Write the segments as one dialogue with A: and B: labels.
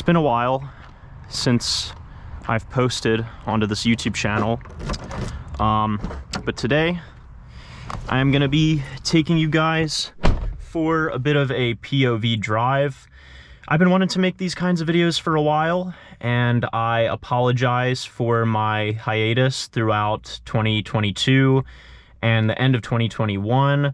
A: been a while since I've posted onto this YouTube channel, but today I am gonna be taking you guys for a bit of a POV drive. I've been wanting to make these kinds of videos for a while, and I apologize for my hiatus throughout 2022 and the end of 2021.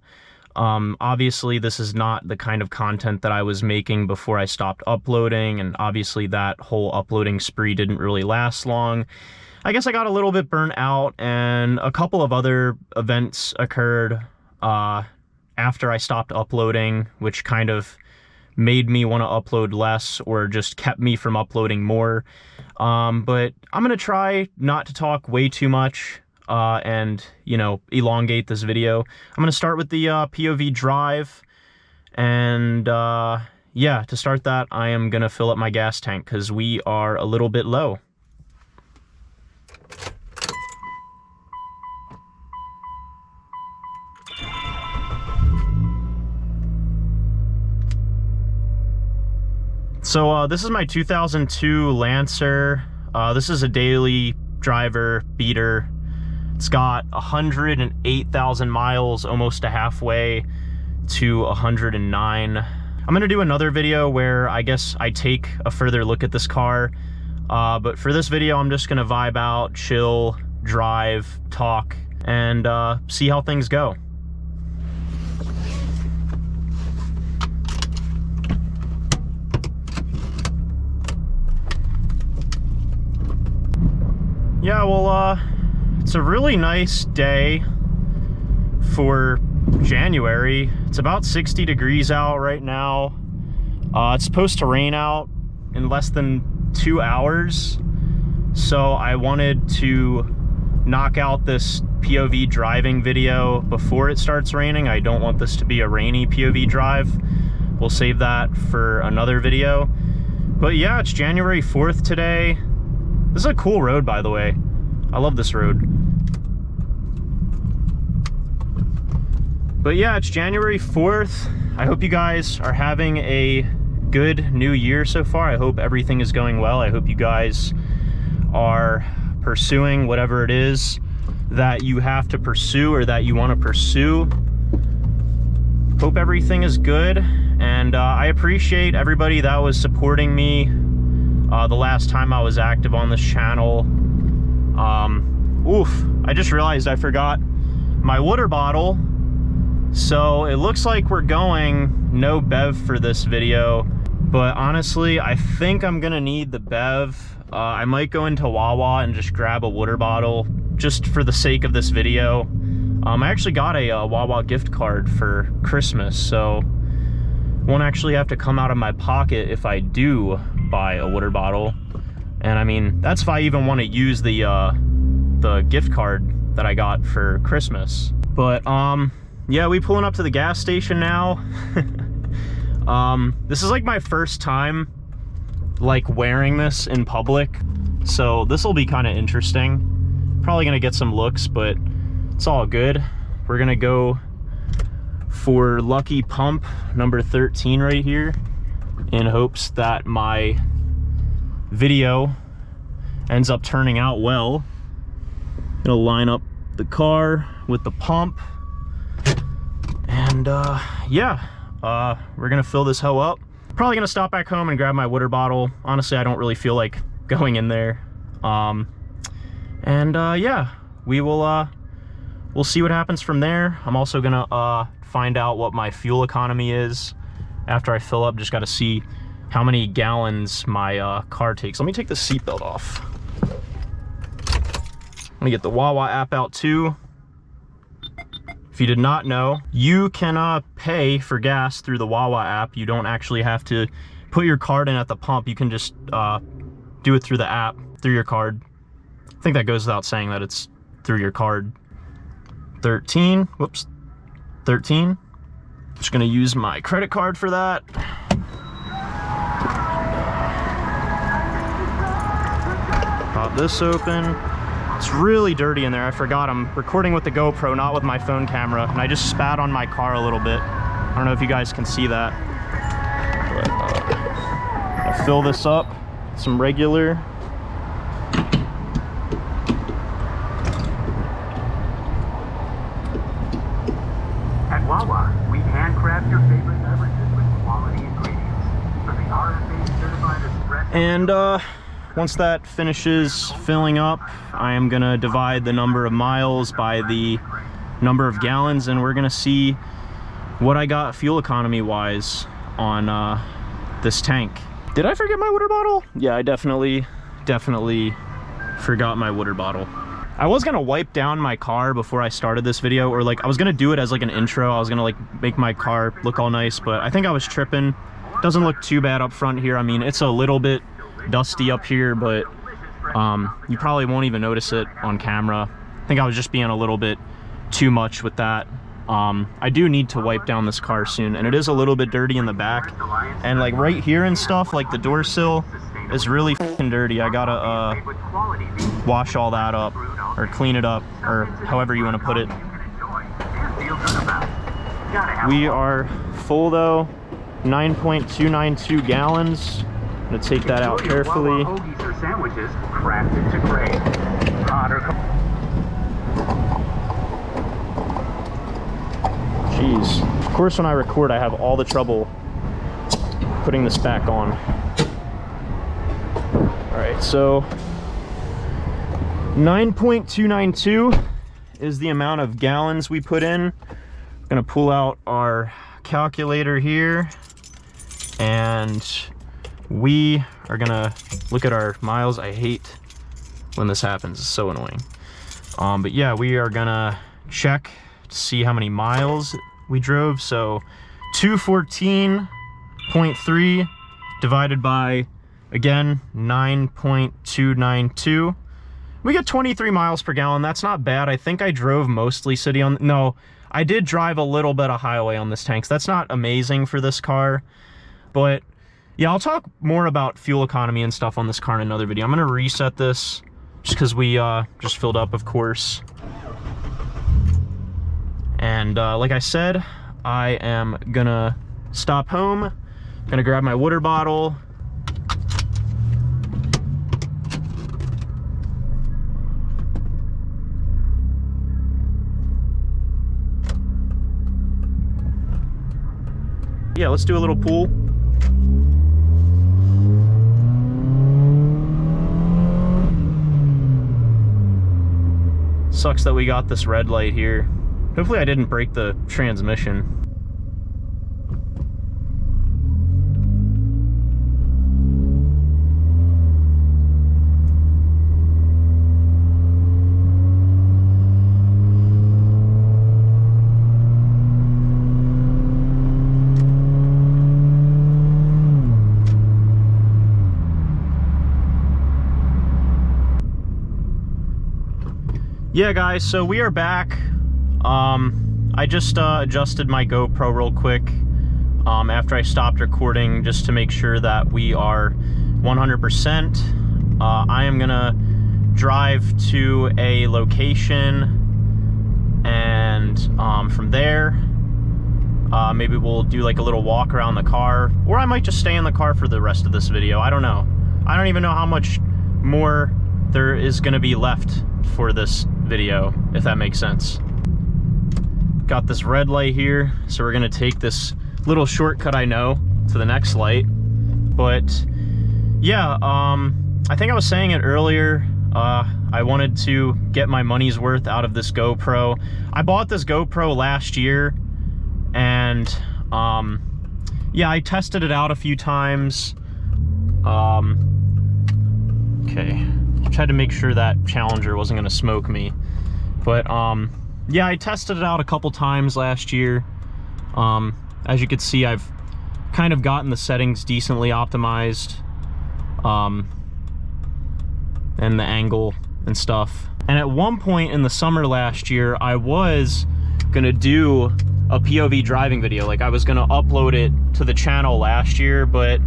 A: Obviously this is not the kind of content that I was making before I stopped uploading, and obviously that whole uploading spree didn't really last long. I guess I got a little bit burnt out, and a couple of other events occurred after I stopped uploading, which kind of made me want to upload less or just kept me from uploading more. But I'm gonna try not to talk way too much and, you know, elongate this video. I'm gonna start with the POV drive, and yeah, to start that I am gonna fill up my gas tank because we are a little bit low. So this is my 2002 Lancer. This is a daily driver beater. It's got 108,000 miles, almost a halfway to 109. I'm gonna do another video where I guess I take a further look at this car. But for this video, I'm just gonna vibe out, chill, drive, talk, and see how things go. Yeah, well, it's a really nice day for January. It's about 60 degrees out right now. It's supposed to rain out in less than 2 hours. So I wanted to knock out this POV driving video before it starts raining. I don't want this to be a rainy POV drive. We'll save that for another video. But yeah, it's January 4th today. This is a cool road, by the way. I love this road. But yeah, it's January 4th. I hope you guys are having a good new year so far. I hope everything is going well. I hope you guys are pursuing whatever it is that you have to pursue or that you want to pursue. Hope everything is good. And I appreciate everybody that was supporting me the last time I was active on this channel. I just realized I forgot my water bottle. So it looks like we're going no bev for this video, but honestly, I think I'm gonna need the bev. I might go into Wawa and just grab a water bottle just for the sake of this video. I actually got a Wawa gift card for Christmas, so won't actually have to come out of my pocket if I do buy a water bottle. And I mean, that's if I even want to use the gift card that I got for Christmas. But yeah, we pulling up to the gas station now. This is like my first time like wearing this in public, so this will be kind of interesting. Probably gonna get some looks, but it's all good. We're gonna go for lucky pump number 13 right here, in hopes that my video ends up turning out well. Gonna line up the car with the pump, and yeah, we're gonna fill this hoe up. Probably gonna stop back home and grab my water bottle. Honestly, I don't really feel like going in there. Yeah, we'll see what happens from there. I'm also gonna find out what my fuel economy is after I fill up. Just gotta see how many gallons my car takes. Let me take the seatbelt off. Let me get the Wawa app out too. If you did not know, you can pay for gas through the Wawa app. You don't actually have to put your card in at the pump. You can just do it through the app, through your card. I think that goes without saying that it's through your card. 13, whoops, 13. Just gonna use my credit card for that. Pop this open. It's really dirty in there. I forgot I'm recording with the GoPro, not with my phone camera, and I just spat on my car a little bit. I don't know if you guys can see that. But, I'll fill this up. some regular.
B: At Wawa, we handcraft your favorite beverages with quality ingredients. From the RFA certified espresso.
A: And once that finishes filling up, I am gonna divide the number of miles by the number of gallons, and we're gonna see what I got fuel economy wise on this tank. Did I forget my water bottle? Yeah, I definitely forgot my water bottle. I was gonna wipe down my car before I started this video, or like I was gonna do it as like an intro. I was gonna like make my car look all nice, but I think I was tripping. Doesn't look too bad up front here. I mean, it's a little bit dusty up here, but you probably won't even notice it on camera. I think I was just being a little bit too much with that. I do need to wipe down this car soon, and it is a little bit dirty in the back, and like right here and stuff, like the door sill is really fucking dirty. I gotta wash all that up, or clean it up, or however you want to put it. We are full though, 9.292 gallons. I'm gonna take that out carefully. Jeez. Of course, when I record, I have all the trouble putting this back on. All right, so 9.292 is the amount of gallons we put in. I'm gonna pull out our calculator here, and we are gonna look at our miles. I hate when this happens, it's so annoying. But yeah, we are gonna check to see how many miles we drove. So 214.3 divided by, again, 9.292. We get 23 miles per gallon. That's not bad. I think I drove mostly city on, no, I did drive a little bit of highway on this tank. So that's not amazing for this car, but yeah, I'll talk more about fuel economy and stuff on this car in another video. I'm gonna reset this just because we just filled up, of course. And like I said, I am gonna stop home, gonna grab my water bottle. Yeah, let's do a little pool. Sucks that we got this red light here. Hopefully I didn't break the transmission. Yeah guys, so we are back. I just adjusted my GoPro real quick after I stopped recording, just to make sure that we are 100%. I am gonna drive to a location, and from there maybe we'll do like a little walk around the car, or I might just stay in the car for the rest of this video. I don't know. I don't even know how much more there is gonna be left for this video, if that makes sense. Got this red light here, so we're gonna take this little shortcut, I know, to the next light. But yeah, I think I was saying it earlier, I wanted to get my money's worth out of this GoPro. I bought this GoPro last year, and yeah, I tested it out a few times. Okay, tried to make sure that Challenger wasn't gonna smoke me, but yeah, I tested it out a couple times last year. As you can see, I've kind of gotten the settings decently optimized, and the angle and stuff. And at one point in the summer last year, I was gonna do a POV driving video. Like, I was gonna upload it to the channel last year, but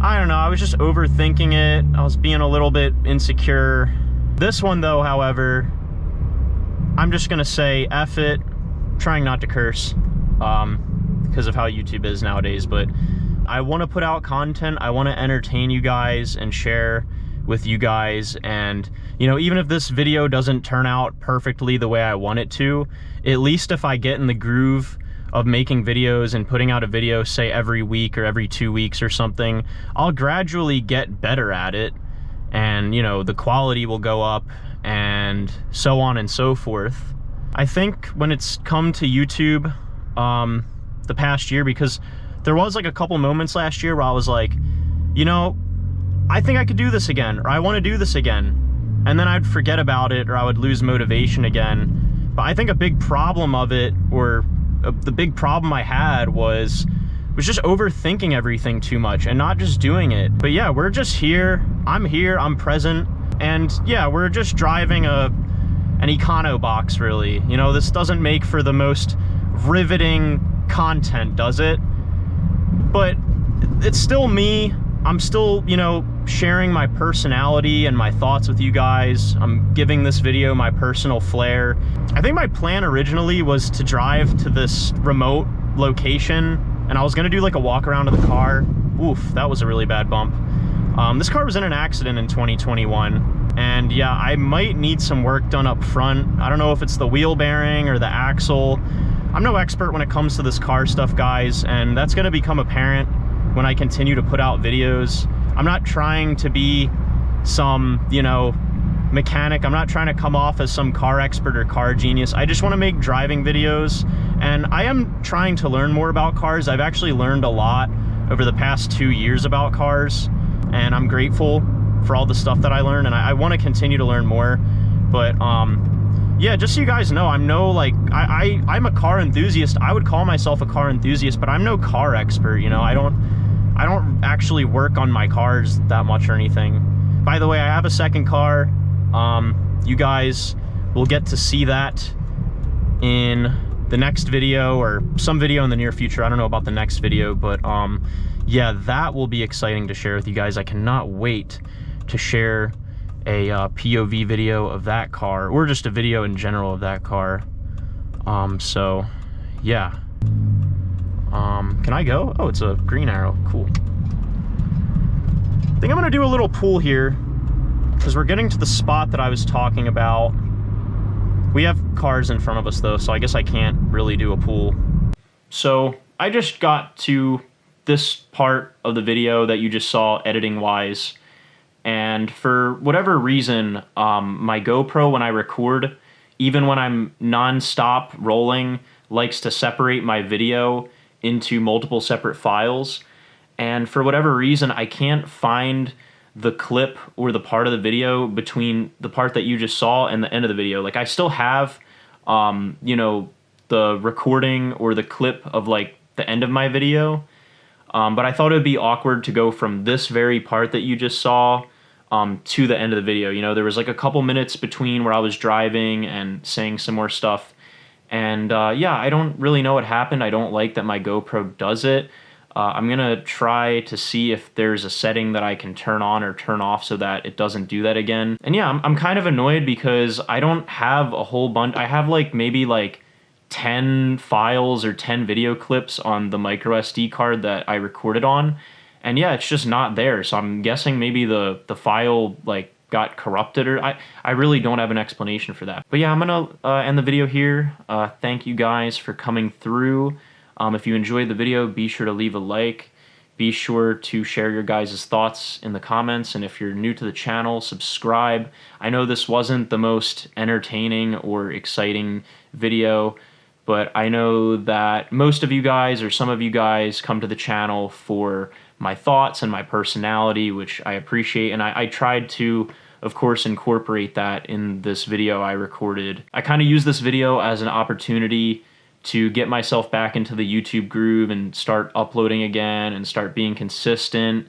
A: I don't know, I was just overthinking it. I was being a little bit insecure. This one though, however, I'm just gonna say F it, trying not to curse, because of how YouTube is nowadays, but I want to put out content. I want to entertain you guys and share with you guys. And, you know, even if this video doesn't turn out perfectly the way I want it to, at least if I get in the groove of making videos and putting out a video, say every week or every 2 weeks or something, I'll gradually get better at it. And, you know, the quality will go up and so on and so forth. I think when it's come to YouTube, the past year, because there was like a couple moments last year where I was like, you know, I think I could do this again, or I want to do this again. And then I'd forget about it, or I would lose motivation again. But I think a big problem of it, or the big problem I had was just overthinking everything too much and not just doing it. But yeah, we're just here, I'm present, and yeah, we're just driving an econo box, really. You know, this doesn't make for the most riveting content, does it? But it's still me. I'm still, you know, sharing my personality and my thoughts with you guys. I'm giving this video my personal flair. I think my plan originally was to drive to this remote location, and I was gonna do like a walk around of the car. Oof, that was a really bad bump. This car was in an accident in 2021, and yeah, I might need some work done up front. I don't know if it's the wheel bearing or the axle. I'm no expert when it comes to this car stuff, guys, and that's gonna become apparent when I continue to put out videos. I'm not trying to be some, you know, mechanic. I'm not trying to come off as some car expert or car genius. I just want to make driving videos, and I am trying to learn more about cars. I've actually learned a lot over the past 2 years about cars, and I'm grateful for all the stuff that I learned, and I want to continue to learn more. But yeah, just so you guys know, I'm no, like, I'm a car enthusiast. I would call myself a car enthusiast, but I'm no car expert, you know. I don't actually work on my cars that much or anything. By the way, I have a second car. You guys will get to see that in the next video, or some video in the near future. I don't know about the next video, but yeah, that will be exciting to share with you guys. I cannot wait to share a POV video of that car, or just a video in general of that car. So yeah. Can I go? Oh, it's a green arrow. Cool. I think I'm gonna do a little pull here, because we're getting to the spot that I was talking about. We have cars in front of us though, so I guess I can't really do a pull. So I just got to this part of the video that you just saw editing wise, and for whatever reason, my GoPro, when I record, even when I'm non-stop rolling, likes to separate my video into multiple separate files. And for whatever reason, I can't find the clip or the part of the video between the part that you just saw and the end of the video. Like, I still have, you know, the recording or the clip of like the end of my video. But I thought it would be awkward to go from this very part that you just saw to the end of the video. You know, there was like a couple minutes between where I was driving and saying some more stuff. And yeah, I don't really know what happened. I don't like that my GoPro does it. I'm gonna try to see if there's a setting that I can turn on or turn off so that it doesn't do that again. And yeah, I'm kind of annoyed because I don't have a whole bunch. I have like maybe like 10 files or 10 video clips on the micro SD card that I recorded on. And yeah, it's just not there. So I'm guessing maybe the file like got corrupted, or I really don't have an explanation for that. But yeah, I'm gonna end the video here. Thank you guys for coming through. If you enjoyed the video, be sure to leave a like. Be sure to share your guys' thoughts in the comments, and if you're new to the channel, subscribe. I know this wasn't the most entertaining or exciting video, but I know that most of you guys, or some of you guys, come to the channel for my thoughts and my personality, which I appreciate, and I tried to, of course, incorporate that in this video I recorded. I kind of used this video as an opportunity to get myself back into the YouTube groove and start uploading again and start being consistent.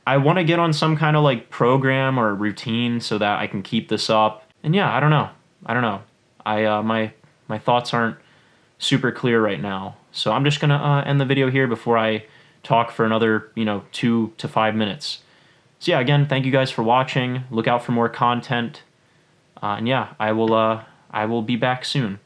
A: I want to get on some kind of like program or routine so that I can keep this up. And yeah, I don't know. My thoughts aren't super clear right now. So I'm just gonna end the video here before I talk for another, 2 to 5 minutes. So yeah, again, thank you guys for watching. Look out for more content. And yeah, I will be back soon.